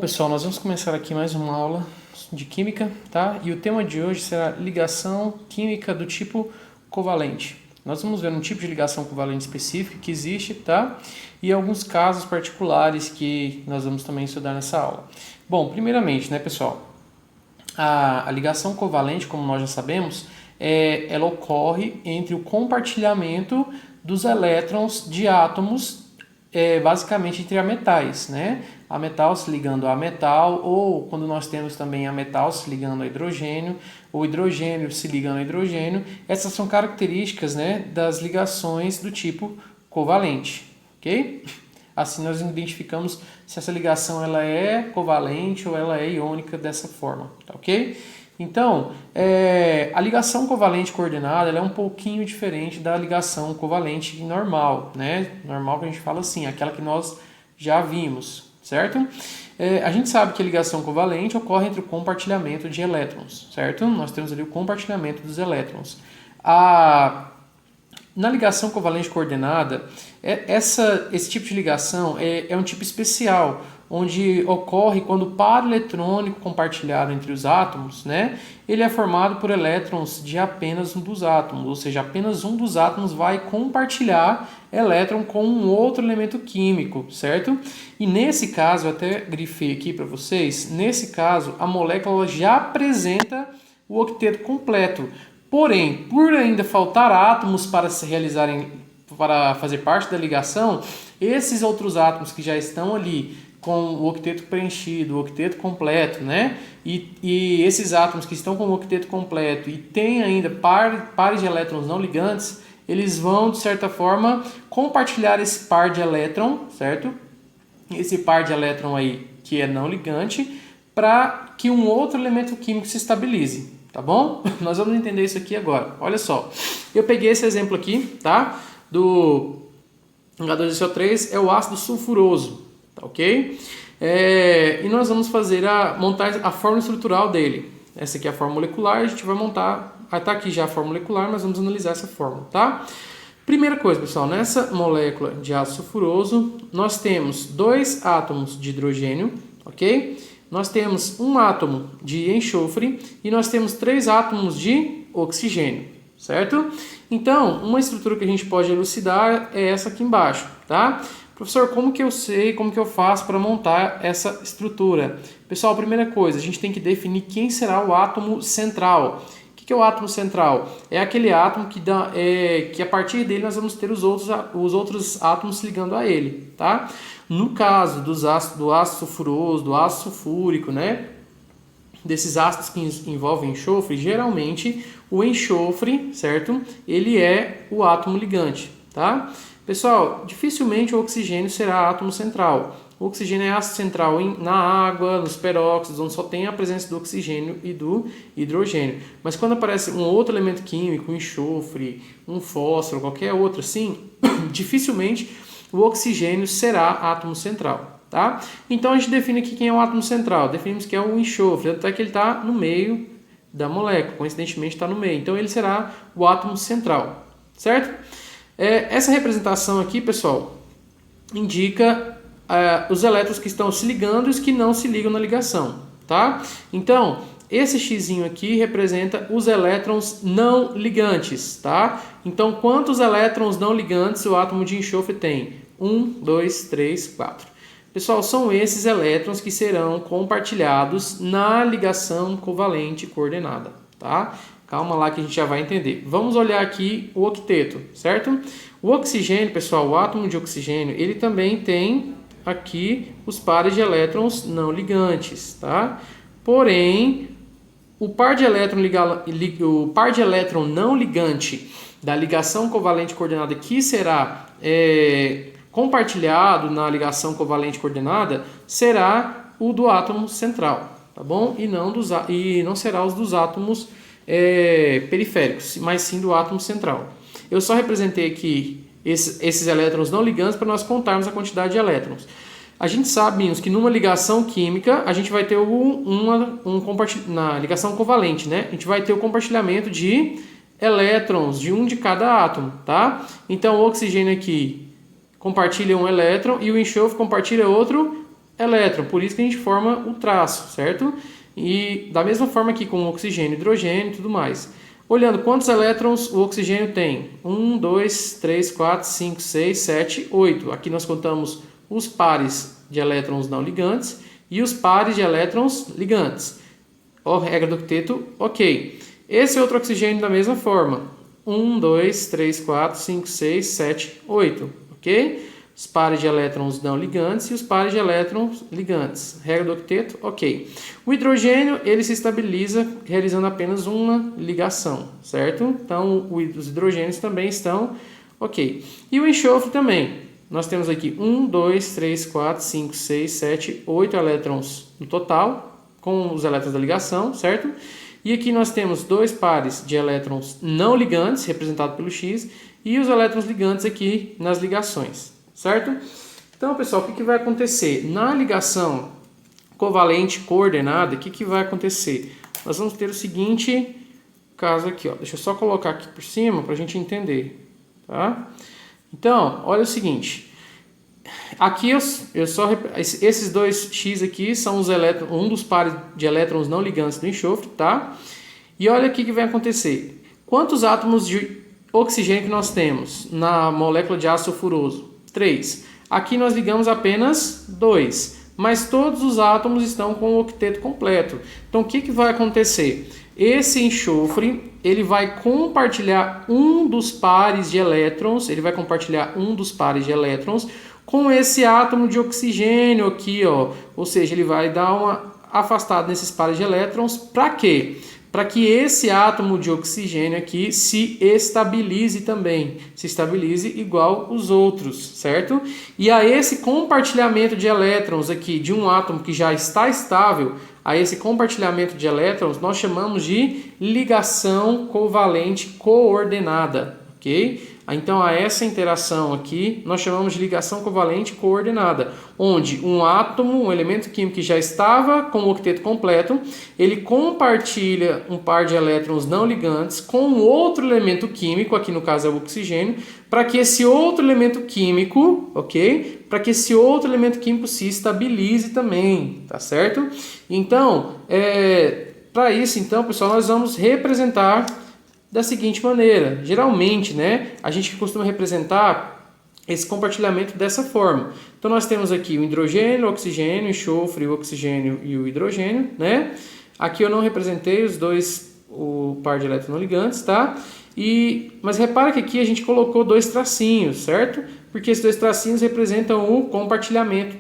Pessoal, nós vamos começar aqui mais uma aula de química, tá? E o tema de hoje será ligação química do tipo covalente. Nós vamos ver um tipo de ligação covalente específico que existe, tá? E alguns casos particulares que nós vamos também estudar nessa aula. Bom, primeiramente, né, pessoal? A ligação covalente, como nós já sabemos, ela ocorre entre o compartilhamento dos elétrons de átomos, basicamente entre metais, né? A metal se ligando a metal, ou quando nós temos também a metal se ligando a hidrogênio, ou hidrogênio se ligando a hidrogênio. Essas são características, né, das ligações do tipo covalente, ok? Assim nós identificamos se essa ligação ela é covalente ou ela é iônica dessa forma, tá, ok? Então, a ligação covalente coordenada ela é um pouquinho diferente da ligação covalente normal, né? Normal que a gente fala assim, aquela que nós já vimos, certo? A gente sabe que a ligação covalente ocorre entre o compartilhamento de elétrons, certo? Nós temos ali o compartilhamento dos elétrons. Na ligação covalente coordenada, esse tipo de ligação é um tipo especial, onde ocorre quando o par eletrônico compartilhado entre os átomos, né, ele é formado por elétrons de apenas um dos átomos, ou seja, apenas um dos átomos vai compartilhar elétron com um outro elemento químico, certo? E nesse caso, eu até grifei aqui para vocês, nesse caso a molécula já apresenta o octeto completo. Porém, por ainda faltar átomos para se realizarem, para fazer parte da ligação, esses outros átomos que já estão ali com o octeto preenchido, o octeto completo, né? E esses átomos que estão com o octeto completo e têm ainda pares de elétrons não ligantes, eles vão, de certa forma, compartilhar esse par de elétron, certo? Esse par de elétron aí, que é não ligante, para que um outro elemento químico se estabilize. Tá bom? Nós vamos entender isso aqui agora. Olha só, eu peguei esse exemplo aqui, tá? Do H2SO3, é o ácido sulfuroso, tá ok? E nós vamos montar a fórmula estrutural dele. Essa aqui é a fórmula molecular, a gente vai montar, tá aqui já a fórmula molecular, mas vamos analisar essa fórmula, tá? Primeira coisa, pessoal, nessa molécula de ácido sulfuroso, nós temos 2 átomos de hidrogênio, ok? Nós temos um átomo de enxofre e nós temos 3 átomos de oxigênio, certo? Então, uma estrutura que a gente pode elucidar é essa aqui embaixo, tá? Professor, como que eu sei, como que eu faço para montar essa estrutura? Pessoal, primeira coisa, a gente tem que definir quem será o átomo central. O que é o átomo central? É aquele átomo que a partir dele nós vamos ter os outros átomos se ligando a ele, tá? No caso do ácido sulfuroso, do ácido sulfúrico, né? Desses ácidos que envolvem enxofre, geralmente o enxofre, certo? Ele é o átomo ligante, tá? Pessoal, dificilmente o oxigênio será átomo central. O oxigênio é ácido central na água, nos peróxidos, onde só tem a presença do oxigênio e do hidrogênio. Mas quando aparece um outro elemento químico, um enxofre, um fósforo, qualquer outro assim, dificilmente o oxigênio será átomo central, tá? Então a gente define aqui quem é o átomo central. Definimos que é o enxofre, até que ele está no meio da molécula, coincidentemente está no meio. Então ele será o átomo central, certo? Essa representação aqui, pessoal, indica os elétrons que estão se ligando e os que não se ligam na ligação, tá? Então, esse xizinho aqui representa os elétrons não ligantes, tá? Então, quantos elétrons não ligantes o átomo de enxofre tem? 1, 2, 3, 4. Pessoal, são esses elétrons que serão compartilhados na ligação covalente coordenada, tá? Calma lá que a gente já vai entender. Vamos olhar aqui o octeto, certo? O oxigênio, pessoal, o átomo de oxigênio, ele também tem aqui os pares de elétrons não ligantes, tá? Porém, o par de elétron não ligante da ligação covalente coordenada que será compartilhado na ligação covalente coordenada será o do átomo central, tá bom? E não será os dos átomos periféricos, mas sim do átomo central. Eu só representei aqui esses elétrons não ligantes para nós contarmos a quantidade de elétrons. A gente sabe que numa ligação química a gente vai ter na ligação covalente, né? A gente vai ter o compartilhamento de elétrons de um de cada átomo, tá? Então o oxigênio aqui compartilha um elétron e o enxofre compartilha outro elétron, por isso que a gente forma o traço, certo? E da mesma forma aqui com oxigênio, hidrogênio e tudo mais. Olhando quantos elétrons o oxigênio tem? 1, 2, 3, 4, 5, 6, 7, 8. Aqui nós contamos os pares de elétrons não ligantes e os pares de elétrons ligantes. Ó, regra do octeto, ok. Esse outro oxigênio da mesma forma. 1, 2, 3, 4, 5, 6, 7, 8. Ok? Os pares de elétrons não ligantes e os pares de elétrons ligantes. Regra do octeto, ok. O hidrogênio, ele se estabiliza realizando apenas uma ligação, certo? Então, os hidrogênios também estão ok. E o enxofre também. Nós temos aqui 1, 2, 3, 4, 5, 6, 7, 8 elétrons no total, com os elétrons da ligação, certo? E aqui nós temos dois pares de elétrons não ligantes, representado pelo X, e os elétrons ligantes aqui nas ligações. Certo? Então, pessoal, o que vai acontecer? Na ligação covalente coordenada, o que vai acontecer? Nós vamos ter o seguinte caso aqui, ó. Deixa eu só colocar aqui por cima para a gente entender. Tá? Então, olha o seguinte. Aqui esses dois X aqui são os elétrons, um dos pares de elétrons não ligantes do enxofre, tá? E olha o que vai acontecer. Quantos átomos de oxigênio que nós temos na molécula de ácido sulfuroso? 3. Aqui nós ligamos apenas 2, mas todos os átomos estão com o octeto completo. Então o que vai acontecer? Esse enxofre, ele vai compartilhar um dos pares de elétrons, com esse átomo de oxigênio aqui, ó. Ou seja, ele vai dar uma afastada nesses pares de elétrons. Para quê? Para que esse átomo de oxigênio aqui se estabilize também, se estabilize igual os outros, certo? E a esse compartilhamento de elétrons aqui de um átomo que já está estável, a esse compartilhamento de elétrons nós chamamos de ligação covalente coordenada, ok? Então a essa interação aqui nós chamamos de ligação covalente coordenada, onde um átomo, um elemento químico que já estava com o octeto completo, ele compartilha um par de elétrons não ligantes com outro elemento químico, aqui no caso é o oxigênio, para que esse outro elemento químico, ok? Para que esse outro elemento químico se estabilize também, tá certo? Então, para isso, então, pessoal, nós vamos representar da seguinte maneira. Geralmente, né, a gente costuma representar esse compartilhamento dessa forma. Então, nós temos aqui o hidrogênio, o oxigênio, o enxofre, o oxigênio e o hidrogênio, né? Aqui eu não representei os dois, o par de elétrons não ligantes, tá? Mas repara que aqui a gente colocou dois tracinhos, certo? Porque esses dois tracinhos representam o compartilhamento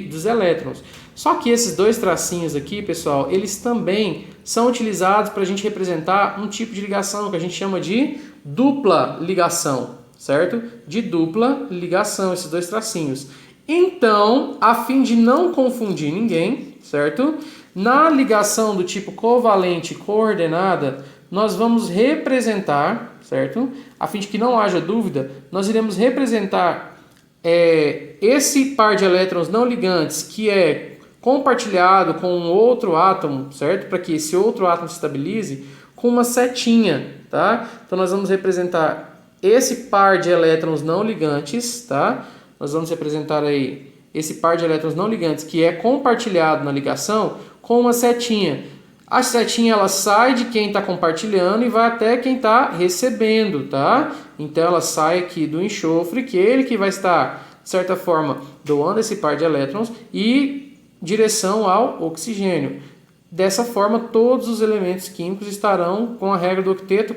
dos elétrons. Só que esses dois tracinhos aqui, pessoal, eles também são utilizados para a gente representar um tipo de ligação que a gente chama de dupla ligação, certo? De dupla ligação, esses dois tracinhos. Então, a fim de não confundir ninguém, certo? Na ligação do tipo covalente coordenada, nós vamos representar, certo? A fim de que não haja dúvida, nós iremos representar esse par de elétrons não ligantes que é compartilhado com um outro átomo, certo? Para que esse outro átomo se estabilize com uma setinha, tá? Então nós vamos representar esse par de elétrons não ligantes, tá? Nós vamos representar aí esse par de elétrons não ligantes que é compartilhado na ligação com uma setinha. A setinha ela sai de quem está compartilhando e vai até quem está recebendo, tá? Então ela sai aqui do enxofre, que é ele que vai estar, de certa forma, doando esse par de elétrons e direção ao oxigênio. Dessa forma, todos os elementos químicos estarão com a regra do octeto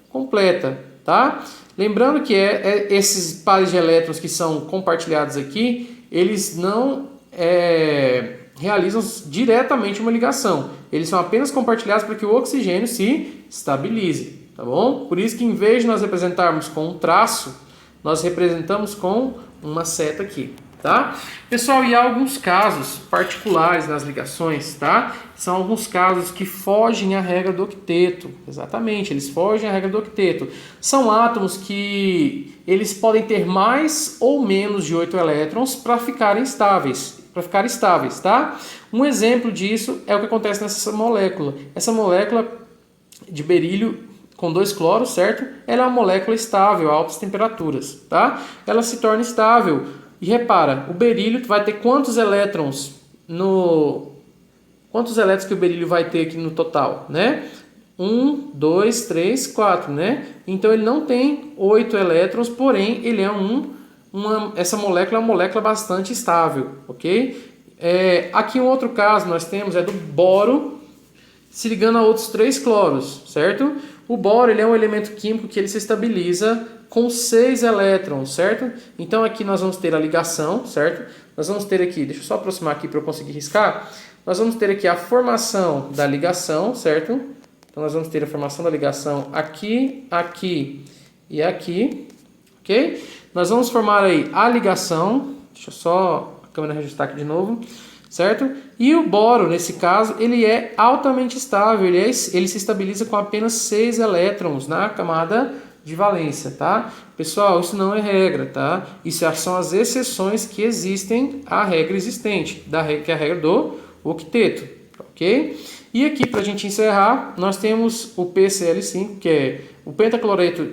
completa, tá? Lembrando que esses pares de elétrons que são compartilhados aqui, eles não realizam diretamente uma ligação. Eles são apenas compartilhados para que o oxigênio se estabilize, tá bom? Por isso que em vez de nós representarmos com um traço, nós representamos com uma seta aqui. Tá? Pessoal, e há alguns casos particulares nas ligações, tá? São alguns casos que fogem à regra do octeto, exatamente, eles fogem à regra do octeto. São átomos que eles podem ter mais ou menos de 8 elétrons para ficarem estáveis, tá? Um exemplo disso é o que acontece nessa molécula. Essa molécula de berílio com 2 cloros, certo? Ela é uma molécula estável a altas temperaturas, tá? Ela se torna estável E repara, o berílio vai ter quantos elétrons Quantos elétrons que o berílio vai ter aqui no total, né? 1, 2, 3, 4, né? Então ele não tem 8 elétrons, porém ele é essa molécula é uma molécula bastante estável, ok? Aqui um outro caso nós temos é do boro se ligando a outros 3 cloros, certo? O boro ele é um elemento químico que ele se estabiliza com 6 elétrons, certo? Então aqui nós vamos ter a ligação, certo? Nós vamos ter aqui, deixa eu só aproximar aqui para eu conseguir riscar. Nós vamos ter aqui a formação da ligação, certo? Então nós vamos ter a formação da ligação aqui, aqui e aqui, ok? Nós vamos formar aí a ligação, deixa eu só a câmera registrar aqui de novo, certo? E o boro, nesse caso, ele é altamente estável, ele se estabiliza com apenas 6 elétrons na camada de valência, tá? Pessoal, isso não é regra, tá? Isso são as exceções que existem à regra existente, que é a regra do octeto, ok? E aqui, para a gente encerrar, nós temos o PCl5, que é o pentacloreto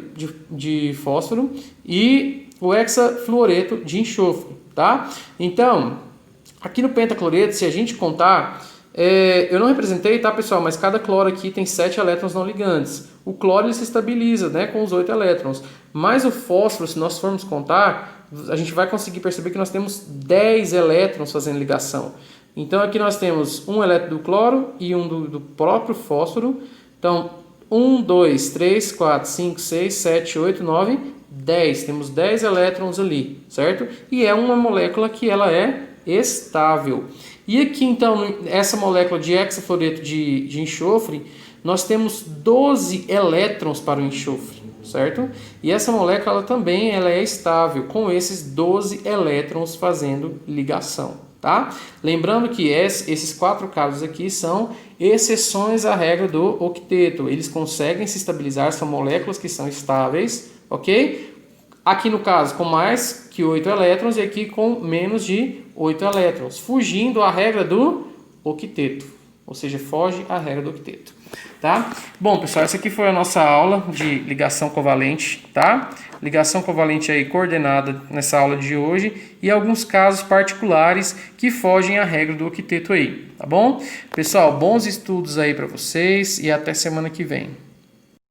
de fósforo e o hexafluoreto de enxofre, tá? Então, aqui no pentacloreto, se a gente contar, eu não representei, tá, pessoal? Mas cada cloro aqui tem 7 elétrons não ligantes. O cloro ele se estabiliza, né, com os 8 elétrons. Mas o fósforo, se nós formos contar, a gente vai conseguir perceber que nós temos 10 elétrons fazendo ligação. Então aqui nós temos um elétron do cloro e um do próprio fósforo. Então 1, 2, 3, 4, 5, 6, 7, 8, 9, 10. Temos 10 elétrons ali, certo? E é uma molécula que ela é estável. E aqui então, essa molécula de hexafluoreto de enxofre, nós temos 12 elétrons para o enxofre, certo? E essa molécula também ela é estável, com esses 12 elétrons fazendo ligação. Tá? Lembrando que esses 4 casos aqui são exceções à regra do octeto. Eles conseguem se estabilizar, são moléculas que são estáveis, ok? Aqui no caso com mais que 8 elétrons e aqui com menos de 8 elétrons, fugindo à regra do octeto, ou seja, foge à regra do octeto. Tá? Bom, pessoal, essa aqui foi a nossa aula de ligação covalente, tá? Ligação covalente aí coordenada nessa aula de hoje e alguns casos particulares que fogem à regra do octeto aí, tá bom? Pessoal, bons estudos aí para vocês e até semana que vem.